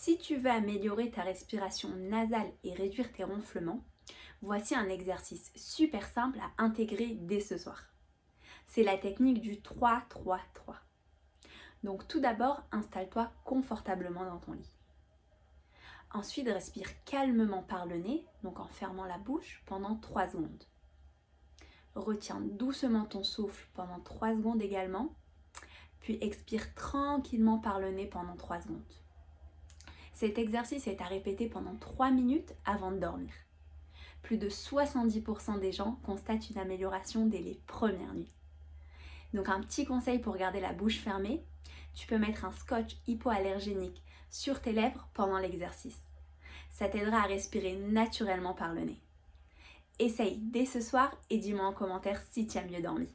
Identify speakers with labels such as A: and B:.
A: Si tu veux améliorer ta respiration nasale et réduire tes ronflements, voici un exercice super simple à intégrer dès ce soir. C'est la technique du 3-3-3. Donc tout d'abord, installe-toi confortablement dans ton lit. Ensuite, respire calmement par le nez, donc en fermant la bouche pendant 3 secondes. Retiens doucement ton souffle pendant 3 secondes également, puis expire tranquillement par le nez pendant 3 secondes. Cet exercice est à répéter pendant 3 minutes avant de dormir. Plus de 70% des gens constatent une amélioration dès les premières nuits. Donc un petit conseil pour garder la bouche fermée, tu peux mettre un scotch hypoallergénique sur tes lèvres pendant l'exercice. Ça t'aidera à respirer naturellement par le nez. Essaye dès ce soir et dis-moi en commentaire si tu as mieux dormi.